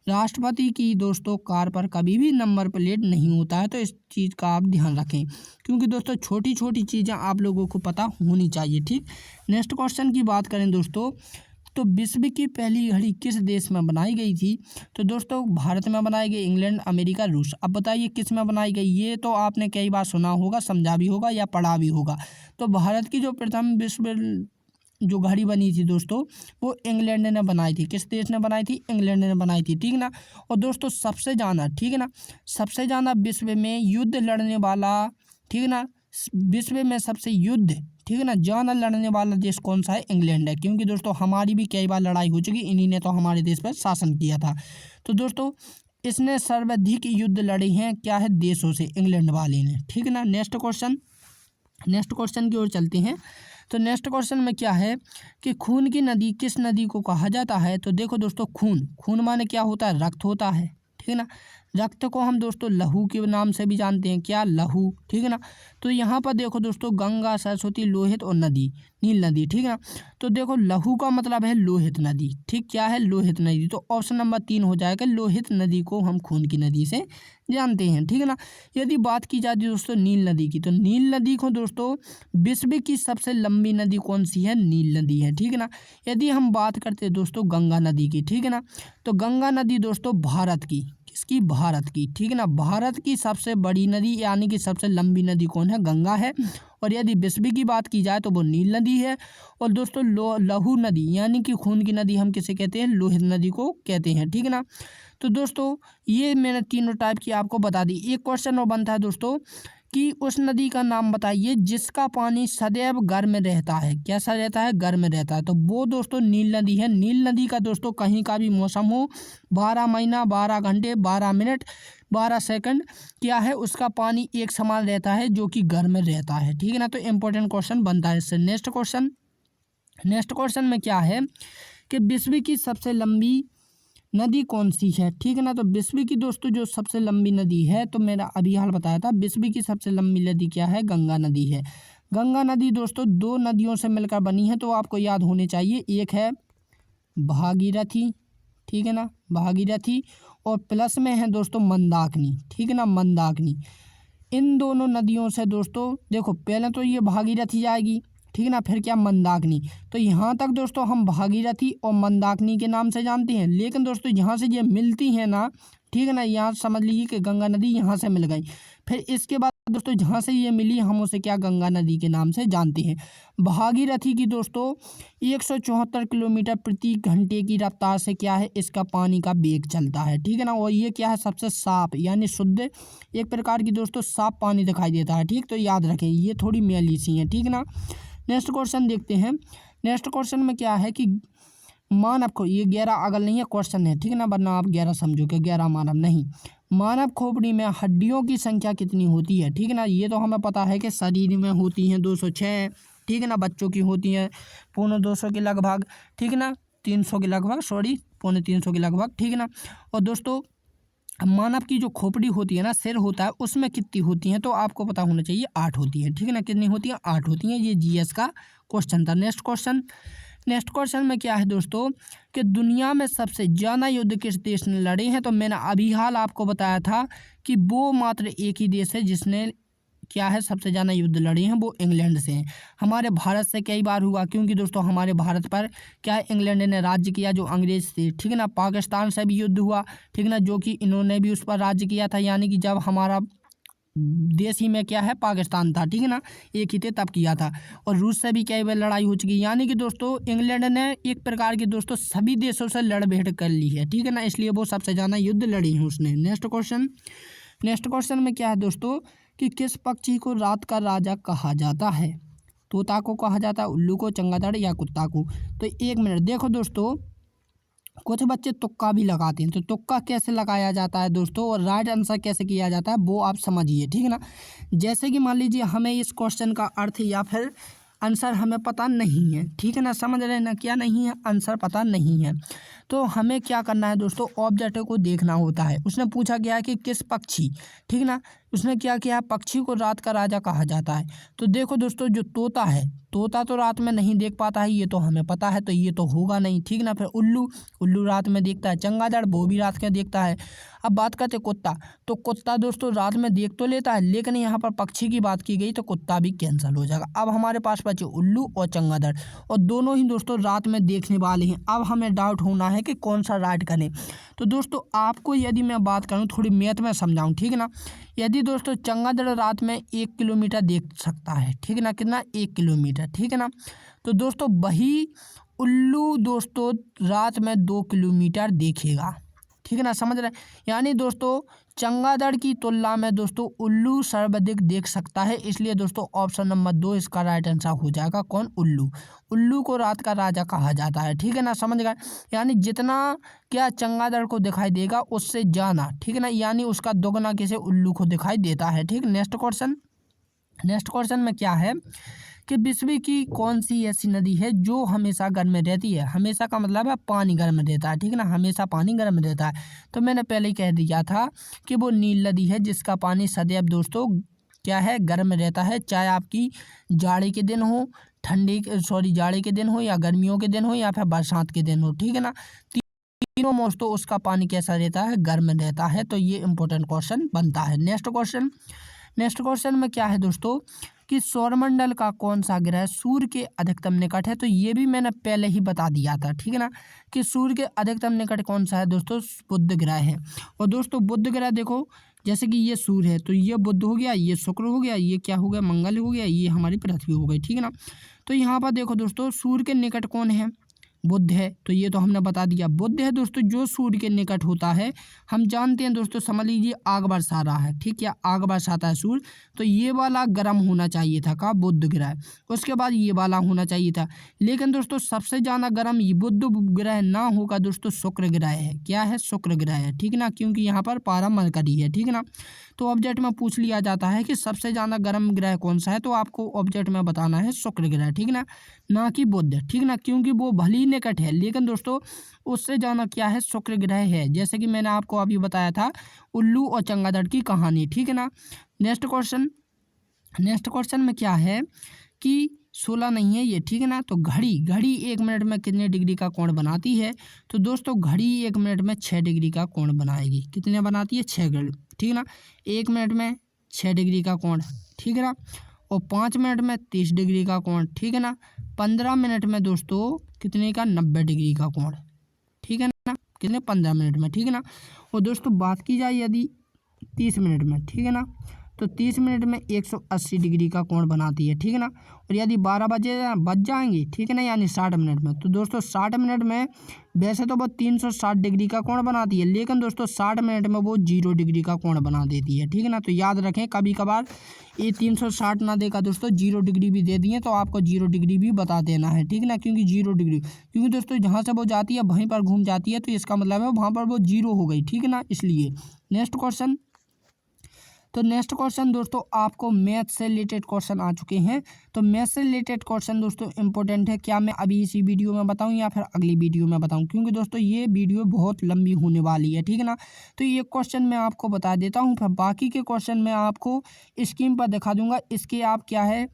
राष्ट्रपति की दोस्तों कार पर कभी भी नंबर प्लेट नहीं होता है। तो इस चीज़ का आप ध्यान रखें, क्योंकि दोस्तों छोटी छोटी चीज़ें आप लोगों को पता होनी चाहिए, ठीक। नेक्स्ट क्वेश्चन की बात करें दोस्तों, तो विश्व की पहली घड़ी किस देश में बनाई गई थी। तो दोस्तों भारत में बनाई गई, इंग्लैंड, अमेरिका, रूस। अब बताइए किस में बनाई गई, ये तो आपने कई बार सुना होगा, समझा भी होगा या पढ़ा भी होगा। तो भारत की जो प्रथम विश्व जो घड़ी बनी थी दोस्तों वो इंग्लैंड ने बनाई थी। किस देश ने बनाई थी? इंग्लैंड ने बनाई थी, ठीक ना। और दोस्तों सबसे ज़्यादा, ठीक है ना, सबसे ज़्यादा विश्व में युद्ध लड़ने वाला, ठीक है ना, विश्व में सबसे युद्ध, ठीक है ना, ज़्यादा लड़ने वाला देश कौन सा है? इंग्लैंड है। क्योंकि दोस्तों हमारी भी कई बार लड़ाई हो चुकी, इन्हीं ने तो हमारे देश पर शासन किया था। तो दोस्तों इसने सर्वाधिक युद्ध लड़े हैं क्या है? देशों से, इंग्लैंड वाले ने, ठीक है ना। नेक्स्ट क्वेश्चन की ओर चलते हैं। तो नेक्स्ट क्वेश्चन में क्या है कि खून की नदी किस नदी को कहा जाता है? तो देखो दोस्तों खून माने क्या होता है? रक्त होता है, ठीक है ना। रक्त को हम दोस्तों लहू के नाम से भी जानते हैं, क्या? लहू, ठीक है ना। तो यहाँ पर देखो दोस्तों गंगा, सरस्वती, लोहित और नदी, नील नदी, ठीक है ना। तो देखो लहू का मतलब है लोहित नदी, ठीक, क्या है? लोहित नदी। तो ऑप्शन नंबर 3 हो जाएगा, लोहित नदी को हम खून की नदी से जानते हैं, ठीक है ना। यदि बात की जाती है दोस्तों नील नदी की, तो नील नदी को दोस्तों विश्व की सबसे लंबी नदी कौन सी है? नील नदी है, ठीक है ना। यदि हम बात करते हैं दोस्तों गंगा नदी की, ठीक है ना, तो गंगा नदी दोस्तों भारत की, किसकी? भारत की, ठीक है ना। भारत की सबसे बड़ी नदी यानी कि सबसे लंबी नदी कौन है? गंगा है। और यदि विश्व की बात की जाए तो वो नील नदी है। और दोस्तों लहू नदी यानी कि खून की नदी हम किसे कहते हैं? लोहित नदी को कहते हैं, ठीक है ना। तो दोस्तों ये मैंने तीनों टाइप की आपको बता दी। एक क्वेश्चन और बनता है दोस्तों कि उस नदी का नाम बताइए जिसका पानी सदैव गर्म रहता है। कैसा रहता है? गर्म रहता है। तो वो दोस्तों नील नदी है। नील नदी का दोस्तों कहीं का भी मौसम हो, 12 महीना, 12 घंटे, 12 मिनट, 12 सेकंड, क्या है? उसका पानी एक समान रहता है जो कि गर्म रहता है, ठीक है ना। तो इम्पोर्टेंट क्वेश्चन बनता है इससे। नेक्स्ट क्वेश्चन में क्या है कि विश्व की सबसे लंबी नदी कौन सी है, ठीक है ना। तो विश्व की दोस्तों जो सबसे लंबी नदी है, तो मेरा अभी हाल बताया था, विश्व की सबसे लंबी नदी क्या है? गंगा नदी है। गंगा नदी दोस्तों 2 नदियों से मिलकर बनी है, तो आपको याद होने चाहिए। एक है भागीरथी, ठीक है ना, भागीरथी, और प्लस में है दोस्तों मंदाकिनी, ठीक है ना, मंदाकिनी। इन दोनों नदियों से दोस्तों देखो पहले तो ये भागीरथी जाएगी, ठीक है ना, फिर क्या? मंदाकिनी। तो यहाँ तक दोस्तों हम भागीरथी और मंदाकिनी के नाम से जानते हैं। लेकिन दोस्तों यहाँ से ये मिलती हैं ना, ठीक है ना, यहाँ समझ लीजिए कि गंगा नदी यहाँ से मिल गई। फिर इसके बाद दोस्तों जहाँ से ये मिली हम उसे क्या? गंगा नदी के नाम से जानते हैं। भागीरथी की दोस्तों 174 किलोमीटर प्रति घंटे की रफ्तार से क्या है? इसका पानी का वेग चलता है, ठीक है ना। और ये क्या है? सबसे साफ यानी शुद्ध, एक प्रकार की दोस्तों साफ पानी दिखाई देता है, ठीक। तो याद रखें ये थोड़ी मैली सी है, ठीक है ना। नेक्स्ट क्वेश्चन देखते हैं। नेक्स्ट क्वेश्चन में क्या है कि मानव को, ये 11 अगल नहीं है, क्वेश्चन है, ठीक है ना, वरना आप 11 समझो कि 11 मानव नहीं। मानव खोपड़ी में हड्डियों की संख्या कितनी होती है, ठीक है ना। ये तो हमें पता है कि शरीर में होती हैं 206, ठीक है ना, बच्चों की होती हैं 250 के लगभग, ठीक है ना, 300 के लगभग, सॉरी 350 के लगभग, ठीक है ना। और दोस्तों मानव की जो खोपड़ी होती है ना, सिर होता है, उसमें कितनी होती हैं? तो आपको पता होना चाहिए 8 होती है, ठीक है ना। कितनी होती है? 8 होती हैं। ये जीएस का क्वेश्चन था। नेक्स्ट क्वेश्चन में क्या है दोस्तों कि दुनिया में सबसे ज़्यादा युद्ध किस देश ने लड़े हैं? तो मैंने अभी हाल आपको बताया था कि वो मात्र एक ही देश है जिसने क्या है सबसे ज़्यादा युद्ध लड़े हैं, वो इंग्लैंड से हैं। हमारे भारत से कई बार हुआ, क्योंकि दोस्तों हमारे भारत पर क्या है? इंग्लैंड ने राज्य किया, जो अंग्रेज थे, ठीक है ना। पाकिस्तान से भी युद्ध हुआ, ठीक है ना, जो कि इन्होंने भी उस पर राज्य किया था, यानी कि जब हमारा देश ही में क्या है? पाकिस्तान था, ठीक है ना, एक ही थे तब किया था। और रूस से भी कई बार लड़ाई हो चुकी, यानी कि दोस्तों इंग्लैंड ने एक प्रकार की दोस्तों सभी देशों से लड़ भेड़ कर ली है, ठीक है ना, इसलिए वो सबसे ज़्यादा युद्ध लड़ी हैं उसने। नेक्स्ट क्वेश्चन में क्या है दोस्तों कि किस पक्षी को रात का राजा कहा जाता है? तोता को कहा जाता है, उल्लू को, चमगादड़ या कुत्ता को? तो 1 मिनट देखो दोस्तों, कुछ बच्चे तुक्का भी लगाते हैं, तो तुक्का कैसे लगाया जाता है दोस्तों और राइट आंसर कैसे किया जाता है वो आप समझिए, ठीक है ना। जैसे कि मान लीजिए हमें इस क्वेश्चन का अर्थ या फिर आंसर हमें पता नहीं है, ठीक है ना, समझ रहे हैं ना, क्या नहीं है? आंसर पता नहीं है। तो हमें क्या करना है दोस्तों? ऑब्जेक्ट को देखना होता है। उसने पूछा गया है कि किस पक्षी, ठीक है ना, उसने क्या किया? पक्षी को रात का राजा कहा जाता है। तो देखो दोस्तों जो तोता है, तोता तो रात में नहीं देख पाता है, ये तो हमें पता है, तो ये तो होगा नहीं, ठीक ना। फिर उल्लू रात में देखता है, चमगादड़ वो भी रात में देखता है। अब बात करते कुत्ता, तो कुत्ता दोस्तों रात में देख तो लेता है, लेकिन यहाँ पर पक्षी की बात की गई तो कुत्ता भी कैंसिल हो जाएगा। अब हमारे पास बचे उल्लू और चमगादड़, और दोनों ही दोस्तों रात में देखने वाले हैं। अब हमें डाउट होना है है कि कौन सा राइट करें। तो दोस्तों आपको यदि मैं बात करूं थोड़ी मैथ में समझाऊं, ठीक है ना। यदि दोस्तों चमगादड़ रात में 1 किलोमीटर देख सकता है, ठीक है ना, कितना 1 किलोमीटर, ठीक है ना। तो दोस्तों वही उल्लू दोस्तों रात में 2 किलोमीटर देखेगा, ठीक है ना, समझ रहे हैं। यानी दोस्तों चमगादड़ की तुलना में दोस्तों उल्लू सर्वाधिक देख सकता है, इसलिए दोस्तों ऑप्शन नंबर 2 इसका राइट आंसर हो जाएगा। कौन? उल्लू। उल्लू को रात का राजा कहा जाता है, ठीक है ना, समझ गए। यानी जितना क्या चमगादड़ को दिखाई देगा उससे ज़्यादा, ठीक है ना, यानी उसका दोगुना किसे उल्लू को दिखाई देता है, ठीक। नेक्स्ट क्वेश्चन में क्या है कि विश्व की कौन सी ऐसी नदी है जो हमेशा गर्म रहती है। हमेशा का मतलब है पानी गर्म रहता है, ठीक है ना, हमेशा पानी गर्म रहता है। तो मैंने पहले ही कह दिया था कि वो नील नदी है जिसका पानी सदैव दोस्तों क्या है, गर्म रहता है। चाहे आपकी जाड़े के दिन हो, जाड़े के दिन हो, या गर्मियों के दिन हो, या फिर बरसात के दिन हो, ठीक है ना, तीनों दोस्तों उसका पानी कैसा रहता है, गर्म रहता है। तो ये इंपॉर्टेंट क्वेश्चन बनता है। नेक्स्ट क्वेश्चन में क्या है दोस्तों कि सौरमंडल का कौन सा ग्रह सूर्य के अधिकतम निकट है। तो ये भी मैंने पहले ही बता दिया था, ठीक है ना, कि सूर्य के अधिकतम निकट कौन सा है दोस्तों, बुध ग्रह है। और दोस्तों बुध ग्रह देखो, जैसे कि ये सूर्य है तो ये बुध हो गया, ये शुक्र हो गया, ये क्या हो गया, मंगल हो गया, ये हमारी पृथ्वी हो गई, ठीक है ना। तो यहाँ पर देखो दोस्तों सूर्य के निकट कौन है, बुध है। तो ये तो हमने बता दिया, बुध है दोस्तों जो सूर्य के निकट होता है। हम जानते हैं दोस्तों, समझ लीजिए आग बरसा रहा है, ठीक है, आग बरसाता है सूर्य, तो ये वाला गर्म होना चाहिए था का बुध ग्रह, उसके बाद ये वाला होना चाहिए था। लेकिन दोस्तों सबसे ज़्यादा गर्म ये बुध ग्रह ना होगा दोस्तों, शुक्र ग्रह है। क्या है, शुक्र ग्रह है, ठीक है ना, क्योंकि यहाँ पर पारा मरकरी है, ठीक है ना। तो ऑब्जेक्ट में पूछ लिया जाता है कि सबसे ज़्यादा गर्म ग्रह कौन सा है, तो आपको ऑब्जेक्ट में बताना है शुक्र ग्रह, ठीक है ना कि बुध, ठीक ना, क्योंकि वो भली निकट है लेकिन दोस्तों उससे ज़्यादा क्या है, शुक्र ग्रह है। जैसे कि मैंने आपको अभी बताया था उल्लू और चमगादड़ की कहानी, ठीक है ना। नेक्स्ट क्वेश्चन में क्या है कि 16 नहीं है ये, ठीक है ना। तो घड़ी 1 मिनट में कितने डिग्री का कोण बनाती है। तो दोस्तों घड़ी 1 मिनट में 6 डिग्री का कोण बनाएगी। कितने बनाती है, 6 डिग्री, ठीक है ना। 1 मिनट में 6 डिग्री का कोण, ठीक है ना। और 5 मिनट में 30 डिग्री का कोण, ठीक है ना। 15 मिनट में दोस्तों कितने का, 90 डिग्री का कोण, ठीक है ना, कितने, 15 मिनट में, ठीक है ना। और दोस्तों बात की जाए यदि 30 मिनट में, ठीक है ना, तो 30 मिनट में 180 डिग्री का कोण बनाती है, ठीक है ना। और यदि 12 बज जाएंगे, ठीक है ना, यानी 60 मिनट में, तो दोस्तों 60 मिनट में वैसे तो वो 360 डिग्री का कोण बनाती है, लेकिन दोस्तों 60 मिनट में वो 0 डिग्री का कोण बना देती है, ठीक है ना। तो याद रखें, कभी कभार ये 360 ना देगा दोस्तों, 0 डिग्री भी दे दिए तो आपको 0 डिग्री भी बता देना है, ठीक है ना, क्योंकि 0 डिग्री, क्योंकि दोस्तों जहाँ से वो जाती है वहीं पर घूम जाती है, तो इसका मतलब है वहाँ पर वो 0 हो गई, ठीक है ना, इसलिए। नेक्स्ट क्वेश्चन दोस्तों आपको मैथ से रिलेटेड क्वेश्चन आ चुके हैं। तो मैथ से रिलेटेड क्वेश्चन दोस्तों इंपॉर्टेंट है, क्या मैं अभी इसी वीडियो में बताऊं या फिर अगली वीडियो में बताऊं, क्योंकि दोस्तों ये वीडियो बहुत लंबी होने वाली है, ठीक है ना। तो ये क्वेश्चन मैं आपको बता देता हूँ, फिर बाकी के क्वेश्चन मैं आपको स्क्रीन पर दिखा दूंगा, इसके आप क्या है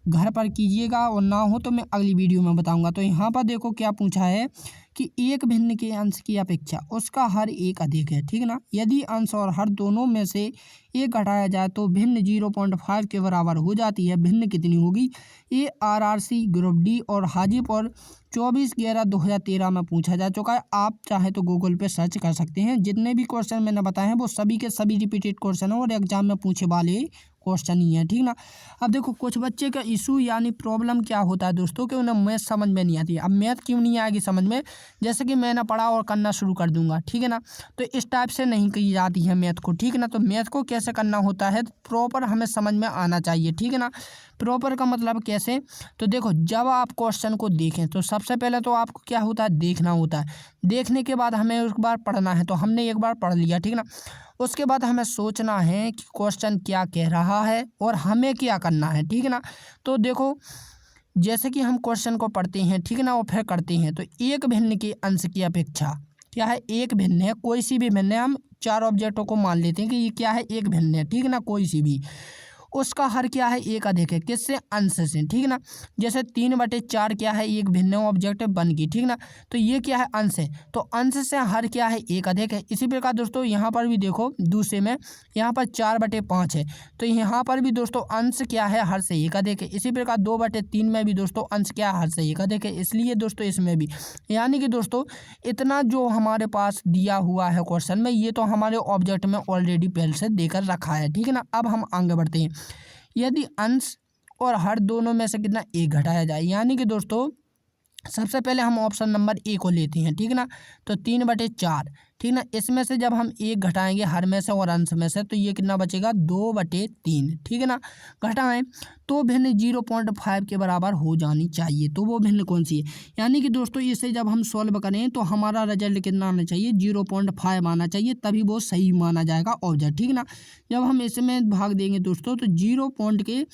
घर पर कीजिएगा, और ना हो तो मैं अगली वीडियो में बताऊंगा। तो यहाँ पर देखो क्या पूछा है कि एक भिन्न के अंश की अपेक्षा उसका हर एक अधिक है, ठीक है ना। यदि अंश और हर दोनों में से एक घटाया जाए तो भिन्न 0.5 के बराबर हो जाती है। भिन्न कितनी होगी, ये RRC ग्रुप डी और हाजीपुर 24/11/2013 में पूछा जा चुका है। आप चाहे तो गूगल पे सर्च कर सकते हैं। जितने भी क्वेश्चन मैंने बताए हैं वो सभी के सभी रिपीटेड क्वेश्चन है और एग्जाम में पूछे वाले क्वेश्चन ही है, ठीक ना। अब देखो कुछ बच्चे का इशू यानी प्रॉब्लम क्या होता है दोस्तों कि उन्हें मैथ समझ में नहीं आती है। अब मैथ क्यों नहीं आएगी समझ में, जैसे कि मैंने पढ़ा और करना शुरू कर दूंगा, ठीक है ना। तो इस टाइप से नहीं की जाती है मैथ को, ठीक है ना। तो मैथ को कैसे करना होता है प्रॉपर हमें समझ में आना चाहिए, ठीक है ना। प्रॉपर का मतलब कैसे, तो देखो जब आप क्वेश्चन को देखें तो सबसे पहले तो आपको क्या होता है, देखना होता है। देखने के बाद हमें एक बार पढ़ना है, तो हमने एक बार पढ़ लिया, ठीक है ना। उसके बाद हमें सोचना है कि क्वेश्चन क्या कह रहा है और हमें क्या करना है, ठीक है ना। तो देखो जैसे कि हम क्वेश्चन को पढ़ते हैं, ठीक है ना, और फिर करते हैं। तो एक भिन्न के अंश की अपेक्षा क्या है, एक भिन्न है, कोई सी भी भिन्न है, हम चार ऑब्जेक्टों को मान लेते हैं कि ये क्या है, एक भिन्न है, ठीक है ना, कोई सी भी। उसका हर क्या है, एक अधिक है, किससे, अंश से, ठीक है ना। जैसे 3/4 क्या है, एक भिन्न ऑब्जेक्ट बन गई, ठीक ना। तो ये क्या है, अंश है, तो अंश से हर क्या है, एक अधिक है। इसी प्रकार दोस्तों यहाँ पर भी देखो दूसरे में, यहाँ पर 4/5 है, तो यहाँ पर भी दोस्तों अंश क्या है, हर से एक अधिक है। इसी प्रकार 2/3 में भी दोस्तों अंश क्या है, हर से एक अधिक है। इसलिए दोस्तों इसमें भी, यानी कि दोस्तों इतना जो हमारे पास दिया हुआ है क्वेश्चन में, ये तो हमारे ऑब्जेक्ट में ऑलरेडी पहले से देकर रखा है, ठीक है ना। अब हम आगे बढ़ते हैं। यदि अंश और हर दोनों में से कितना, एक घटाया जाए, यानी कि दोस्तों सबसे पहले हम ऑप्शन नंबर ए को लेते हैं, ठीक है ना। तो 3/4, ठीक ना, इसमें से जब हम एक घटाएंगे हर में से और अंश में से, तो ये कितना बचेगा, 2/3, ठीक है ना। घटाएं तो भिन्न 0.5 के बराबर हो जानी चाहिए। तो वो भिन्न कौन सी है, यानी कि दोस्तों इसे जब हम सॉल्व करें तो हमारा रिजल्ट कितना आना चाहिए, 0.5 आना चाहिए, तभी वो सही माना जाएगा ऑब्जेक्ट, ठीक ना। जब हम इसमें भाग देंगे दोस्तों तो 0 पॉइंट के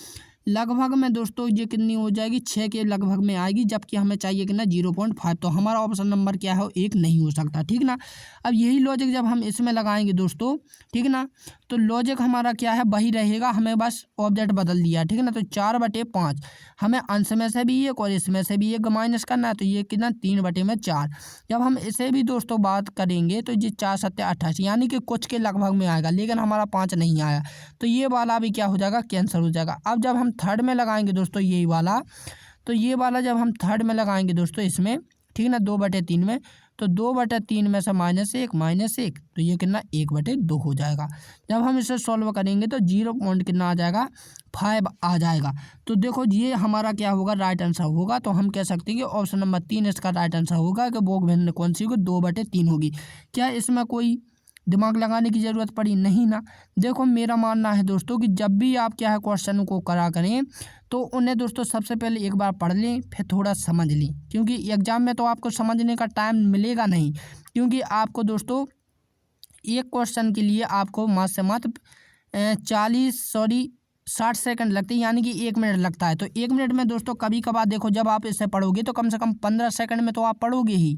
लगभग में दोस्तों ये कितनी हो जाएगी, 6 के लगभग में आएगी, जबकि हमें चाहिए कि ना 0.5। तो हमारा ऑप्शन नंबर क्या है, एक नहीं हो सकता, ठीक ना। अब यही लॉजिक जब हम इसमें लगाएंगे दोस्तों, ठीक ना, तो लॉजिक हमारा क्या है, वही रहेगा, हमें बस ऑब्जेक्ट बदल दिया, ठीक है ना। तो 4/5 हमें अंश में से भी एक और इसमें से भी एक माइनस करना है, तो ये कितना, 3/4। जब हम इसे भी दोस्तों बात करेंगे तो ये 4×7=28, यानी कि कुछ के लगभग में आएगा, लेकिन हमारा 5 नहीं आया, तो ये वाला भी क्या हो जाएगा, कैंसिल हो जाएगा। अब जब हम थर्ड में लगाएंगे दोस्तों यही वाला, तो ये वाला जब हम थर्ड में लगाएंगे दोस्तों इसमें, ठीक ना, 2/3 में, तो 2/3 में से -1, तो ये कितना, 1/2 हो जाएगा। जब हम इसे सॉल्व करेंगे तो 0 पॉइंट कितना आ जाएगा, 5 आ जाएगा। तो देखो ये हमारा क्या होगा, राइट आंसर होगा। तो हम कह सकते हैं कि ऑप्शन नंबर 3 इसका राइट आंसर होगा कि वो भिन्न कौन सी होगी, 2/3 होगी। क्या इसमें कोई दिमाग लगाने की ज़रूरत पड़ी, नहीं ना। देखो मेरा मानना है दोस्तों कि जब भी आप क्या है क्वेश्चन को करा करें तो उन्हें दोस्तों सबसे पहले एक बार पढ़ लें, फिर थोड़ा समझ लें, क्योंकि एग्जाम में तो आपको समझने का टाइम मिलेगा नहीं, क्योंकि आपको दोस्तों एक क्वेश्चन के लिए आपको मत से मत 60 सेकंड लगते हैं, यानी कि 1 मिनट लगता है। तो 1 मिनट में दोस्तों कभी कभार देखो जब आप इसे पढ़ोगे तो कम से कम 15 सेकंड में तो आप पढ़ोगे ही,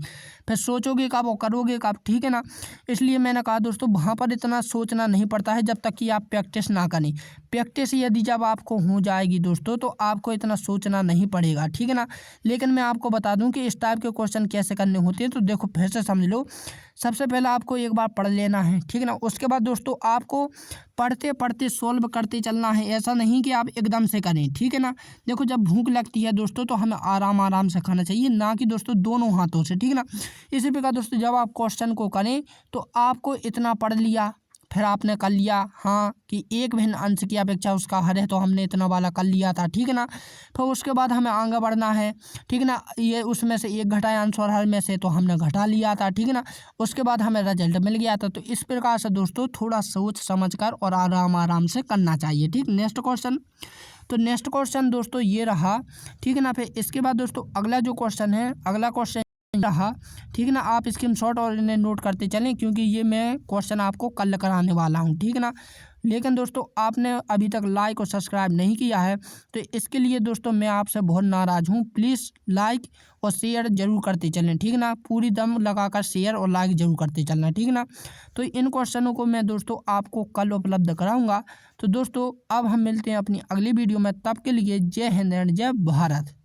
फिर सोचोगे कब और करोगे कब, ठीक है ना। इसलिए मैंने कहा दोस्तों वहाँ पर इतना सोचना नहीं पड़ता है जब तक कि आप प्रैक्टिस ना करें। प्रैक्टिस यदि जब आपको हो जाएगी दोस्तों तो आपको इतना सोचना नहीं पड़ेगा, ठीक है ना। लेकिन मैं आपको बता दूँ कि इस टाइप के क्वेश्चन कैसे करने होते हैं, तो देखो फिर से समझ लो। सबसे पहले आपको एक बार पढ़ लेना है, ठीक है ना। उसके बाद दोस्तों आपको पढ़ते पढ़ते सॉल्व करते चलना है, ऐसा नहीं कि आप एकदम से करें, ठीक है ना। देखो जब भूख लगती है दोस्तों तो हमें आराम आराम से खाना चाहिए, ना कि दोस्तों दोनों हाथों से, ठीक है ना। इसी प्रकार दोस्तों जब आप क्वेश्चन को करें तो आपको इतना पढ़ लिया, फिर आपने कर लिया हाँ कि एक भिन्न अंश की अपेक्षा उसका हर है, तो हमने इतना वाला कर लिया था, ठीक है ना। फिर उसके बाद हमें आगे बढ़ना है, ठीक है ना। ये उसमें से एक घटाया अंश और हर में से, तो हमने घटा लिया था, ठीक है ना। उसके बाद हमें रिजल्ट मिल गया था। तो इस प्रकार से दोस्तों थोड़ा सोच समझ कर और आराम आराम से करना चाहिए, ठीक। नेक्स्ट क्वेश्चन, तो नेक्स्ट क्वेश्चन दोस्तों ये रहा, ठीक है ना। फिर इसके बाद दोस्तों अगला जो क्वेश्चन है, अगला क्वेश्चन रहा, ठीक है ना। आप स्क्रीनशॉट और इन्हें नोट करते चलें, क्योंकि ये मैं क्वेश्चन आपको कल कराने वाला हूँ, ठीक है ना। लेकिन दोस्तों आपने अभी तक लाइक और सब्सक्राइब नहीं किया है, तो इसके लिए दोस्तों मैं आपसे बहुत नाराज़ हूँ। प्लीज़ लाइक और शेयर जरूर करते चलें, ठीक है ना। पूरी दम लगाकर शेयर और लाइक जरूर करते चलना, ठीक है ना। तो इन क्वेश्चनों को मैं दोस्तों आपको कल उपलब्ध कराऊँगा। तो दोस्तों अब हम मिलते हैं अपनी अगली वीडियो में, तब के लिए जय हिंद एंड जय भारत।